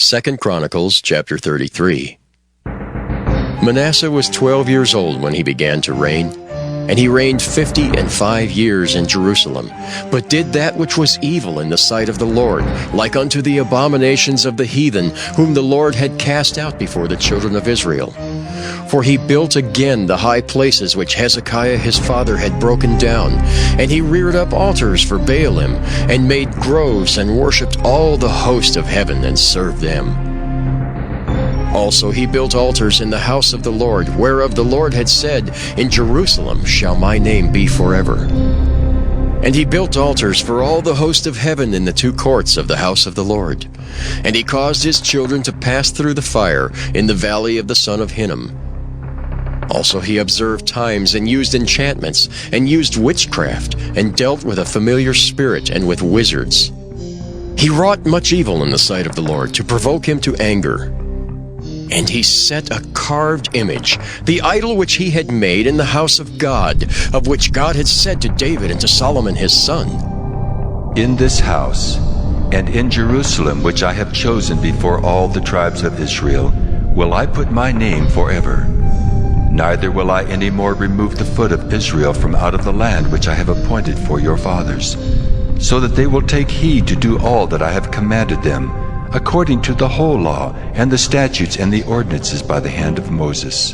2 Chronicles chapter 33. Manasseh was 12 years old when he began to reign, and he reigned 55 years in Jerusalem, but did that which was evil in the sight of the Lord, like unto the abominations of the heathen, whom the Lord had cast out before the children of Israel. For he built again the high places which Hezekiah his father had broken down, and he reared up altars for Baalim, and made groves, and worshipped all the host of heaven, and served them. Also he built altars in the house of the Lord, whereof the Lord had said, In Jerusalem shall my name be forever. And he built altars for all the host of heaven in the two courts of the house of the Lord. And he caused his children to pass through the fire in the valley of the son of Hinnom. Also he observed times, and used enchantments, and used witchcraft, and dealt with a familiar spirit, and with wizards. He wrought much evil in the sight of the Lord, to provoke him to anger. And he set a carved image, the idol which he had made in the house of God, of which God had said to David and to Solomon his son, In this house, and in Jerusalem, which I have chosen before all the tribes of Israel, will I put my name forever. Neither will I any more remove the foot of Israel from out of the land which I have appointed for your fathers, so that they will take heed to do all that I have commanded them, according to the whole law, and the statutes and the ordinances by the hand of Moses.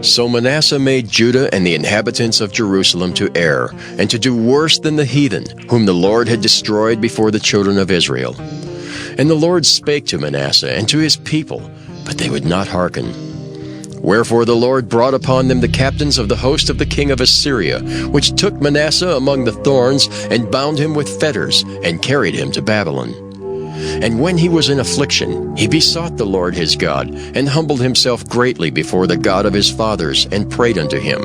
So Manasseh made Judah and the inhabitants of Jerusalem to err, and to do worse than the heathen, whom the Lord had destroyed before the children of Israel. And the Lord spake to Manasseh and to his people, but they would not hearken. Wherefore the Lord brought upon them the captains of the host of the king of Assyria, which took Manasseh among the thorns, and bound him with fetters, and carried him to Babylon. And when he was in affliction, he besought the Lord his God, and humbled himself greatly before the God of his fathers, and prayed unto him.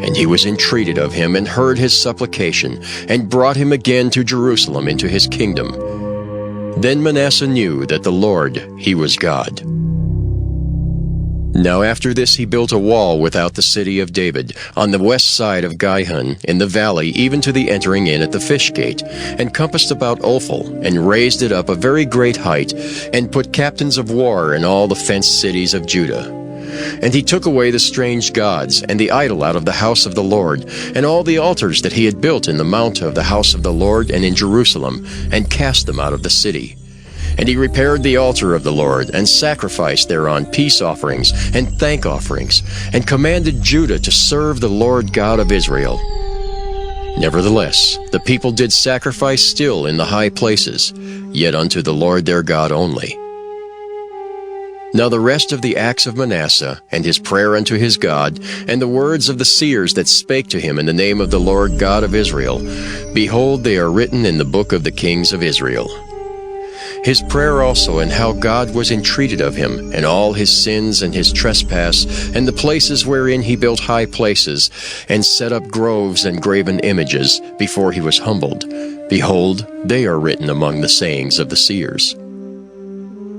And he was entreated of him, and heard his supplication, and brought him again to Jerusalem into his kingdom. Then Manasseh knew that the Lord, he was God. Now after this he built a wall without the city of David, on the west side of Gihon, in the valley, even to the entering in at the fish gate, and compassed about Ophel, and raised it up a very great height, and put captains of war in all the fenced cities of Judah. And he took away the strange gods, and the idol out of the house of the Lord, and all the altars that he had built in the mount of the house of the Lord and in Jerusalem, and cast them out of the city. And he repaired the altar of the Lord, and sacrificed thereon peace offerings and thank offerings, and commanded Judah to serve the Lord God of Israel. Nevertheless, the people did sacrifice still in the high places, yet unto the Lord their God only. Now the rest of the acts of Manasseh, and his prayer unto his God, and the words of the seers that spake to him in the name of the Lord God of Israel, behold, they are written in the book of the kings of Israel. His prayer also, and how God was entreated of him, and all his sins and his trespass, and the places wherein he built high places, and set up groves and graven images, before he was humbled. Behold, they are written among the sayings of the seers.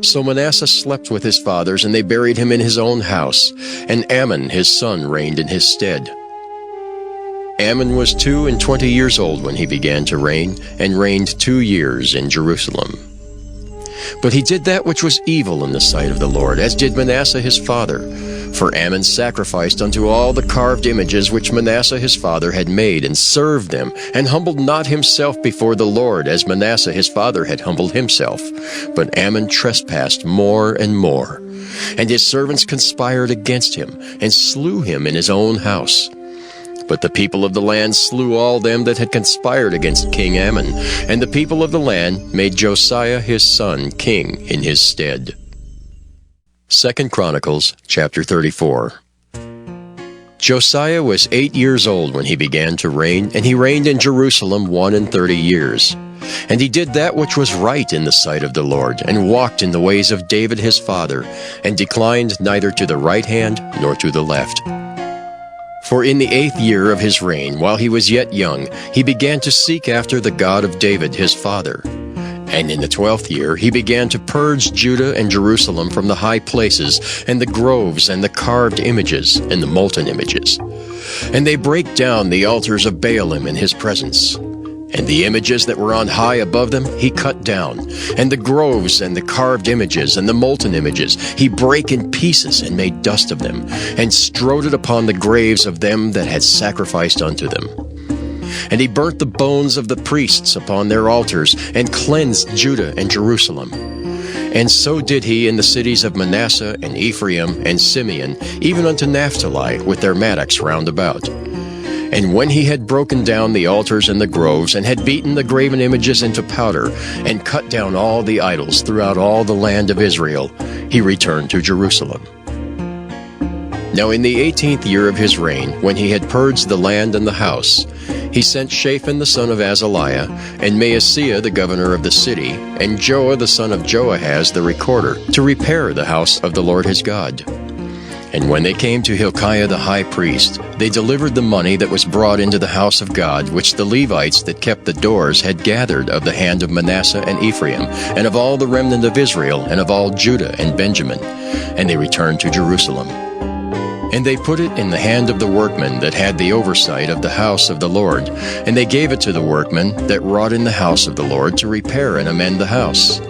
So Manasseh slept with his fathers, and they buried him in his own house, and Amon his son reigned in his stead. Amon was 22 years old when he began to reign, and reigned 2 years in Jerusalem. But he did that which was evil in the sight of the Lord, as did Manasseh his father. For Amon sacrificed unto all the carved images which Manasseh his father had made, and served them, and humbled not himself before the Lord, as Manasseh his father had humbled himself. But Amon trespassed more and more. And his servants conspired against him, and slew him in his own house. But the people of the land slew all them that had conspired against King Amon, and the people of the land made Josiah his son king in his stead. 2 Chronicles chapter 34. Josiah was 8 years old when he began to reign, and he reigned in Jerusalem 31 years. And he did that which was right in the sight of the Lord, and walked in the ways of David his father, and declined neither to the right hand nor to the left. For in the 8th year of his reign, while he was yet young, he began to seek after the God of David his father. And in the 12th year he began to purge Judah and Jerusalem from the high places, and the groves, and the carved images, and the molten images. And they brake down the altars of Baalim in his presence. And the images that were on high above them he cut down, and the groves and the carved images and the molten images he brake in pieces and made dust of them, and strode it upon the graves of them that had sacrificed unto them. And he burnt the bones of the priests upon their altars, and cleansed Judah and Jerusalem. And so did he in the cities of Manasseh and Ephraim and Simeon, even unto Naphtali, with their mattocks round about. And when he had broken down the altars and the groves, and had beaten the graven images into powder, and cut down all the idols throughout all the land of Israel, he returned to Jerusalem. Now in the 18th year of his reign, when he had purged the land and the house, he sent Shaphan the son of Azaliah, and Maaseiah the governor of the city, and Joah the son of Joahaz the recorder, to repair the house of the Lord his God. And when they came to Hilkiah the high priest, they delivered the money that was brought into the house of God, which the Levites that kept the doors had gathered of the hand of Manasseh and Ephraim, and of all the remnant of Israel, and of all Judah and Benjamin. And they returned to Jerusalem. And they put it in the hand of the workmen that had the oversight of the house of the Lord, and they gave it to the workmen that wrought in the house of the Lord to repair and amend the house.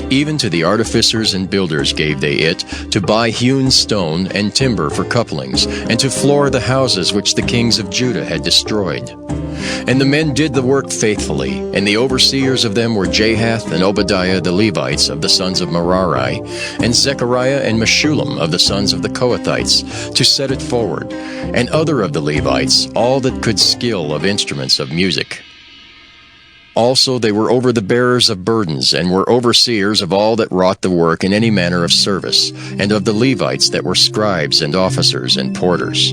Even to the artificers and builders gave they it, to buy hewn stone and timber for couplings, and to floor the houses which the kings of Judah had destroyed. And the men did the work faithfully, and the overseers of them were Jahath and Obadiah the Levites of the sons of Merari, and Zechariah and Meshullam of the sons of the Kohathites, to set it forward, and other of the Levites, all that could skill of instruments of music. Also they were over the bearers of burdens, and were overseers of all that wrought the work in any manner of service, and of the Levites that were scribes and officers and porters.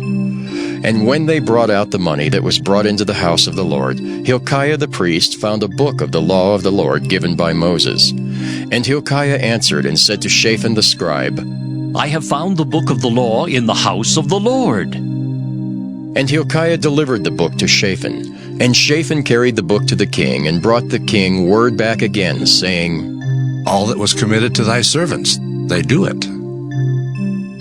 And when they brought out the money that was brought into the house of the Lord, Hilkiah the priest found a book of the law of the Lord given by Moses. And Hilkiah answered and said to Shaphan the scribe, I have found the book of the law in the house of the Lord. And Hilkiah delivered the book to Shaphan. And Shaphan carried the book to the king, and brought the king word back again, saying, All that was committed to thy servants, they do it.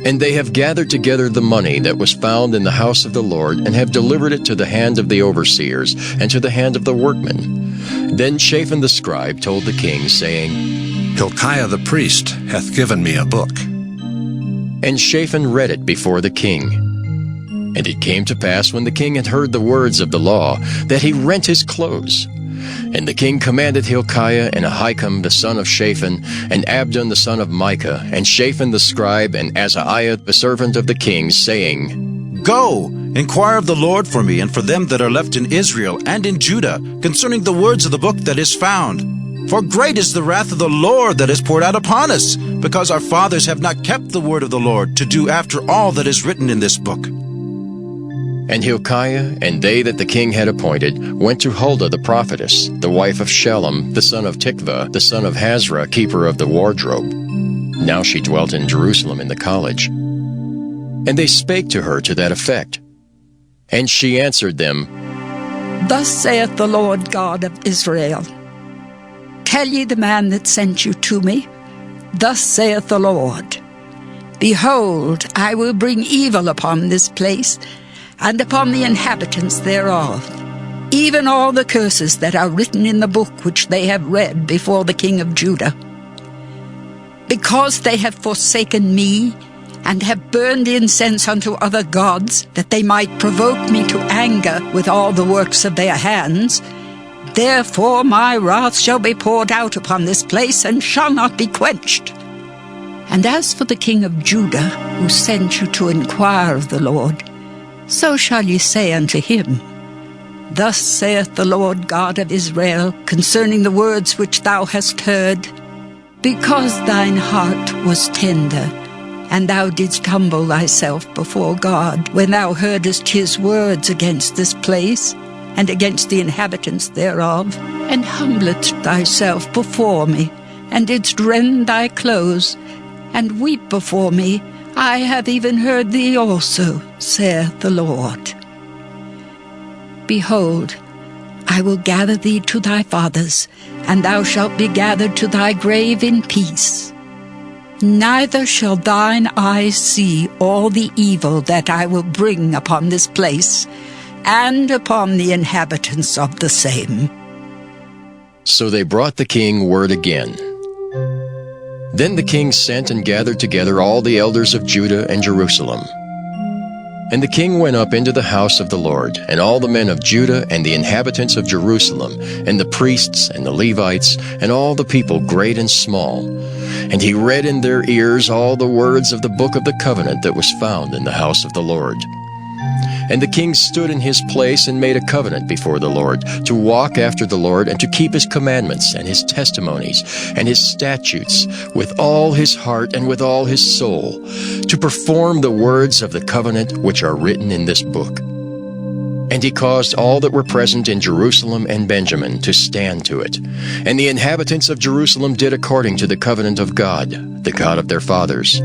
And they have gathered together the money that was found in the house of the Lord, and have delivered it to the hand of the overseers, and to the hand of the workmen. Then Shaphan the scribe told the king, saying, Hilkiah the priest hath given me a book. And Shaphan read it before the king. And it came to pass, when the king had heard the words of the law, that he rent his clothes. And the king commanded Hilkiah and Ahikam the son of Shaphan, and Abdon the son of Micah, and Shaphan the scribe, and Azariah the servant of the king, saying, Go, inquire of the Lord for me and for them that are left in Israel and in Judah, concerning the words of the book that is found. For great is the wrath of the Lord that is poured out upon us, because our fathers have not kept the word of the Lord, to do after all that is written in this book. And Hilkiah and they that the king had appointed went to Huldah the prophetess, the wife of Shallum, the son of Tikvah, the son of Hazra, keeper of the wardrobe. Now she dwelt in Jerusalem in the college. And they spake to her to that effect. And she answered them, Thus saith the Lord God of Israel, Tell ye the man that sent you to me, Thus saith the Lord, Behold, I will bring evil upon this place, and upon the inhabitants thereof, even all the curses that are written in the book which they have read before the king of Judah. Because they have forsaken me, and have burned incense unto other gods, that they might provoke me to anger with all the works of their hands, therefore my wrath shall be poured out upon this place, and shall not be quenched. And as for the king of Judah, who sent you to inquire of the Lord, so shall ye say unto him, Thus saith the Lord God of Israel, concerning the words which thou hast heard, Because thine heart was tender, and thou didst humble thyself before God, when thou heardest his words against this place, and against the inhabitants thereof, and humbledst thyself before me, and didst rend thy clothes, and weep before me, I have even heard thee also, saith the Lord. Behold, I will gather thee to thy fathers, and thou shalt be gathered to thy grave in peace. Neither shall thine eyes see all the evil that I will bring upon this place, and upon the inhabitants of the same. So they brought the king word again. Then the king sent and gathered together all the elders of Judah and Jerusalem. And the king went up into the house of the Lord, and all the men of Judah and the inhabitants of Jerusalem, and the priests and the Levites, and all the people great and small. And he read in their ears all the words of the book of the covenant that was found in the house of the Lord. And the king stood in his place and made a covenant before the Lord, to walk after the Lord, and to keep his commandments and his testimonies and his statutes with all his heart and with all his soul, to perform the words of the covenant which are written in this book. And he caused all that were present in Jerusalem and Benjamin to stand to it. And the inhabitants of Jerusalem did according to the covenant of God, the God of their fathers.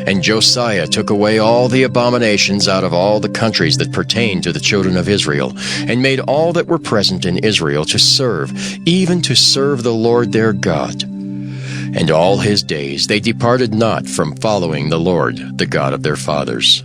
And Josiah took away all the abominations out of all the countries that pertained to the children of Israel, and made all that were present in Israel to serve, even to serve the Lord their God. And all his days they departed not from following the Lord, the God of their fathers.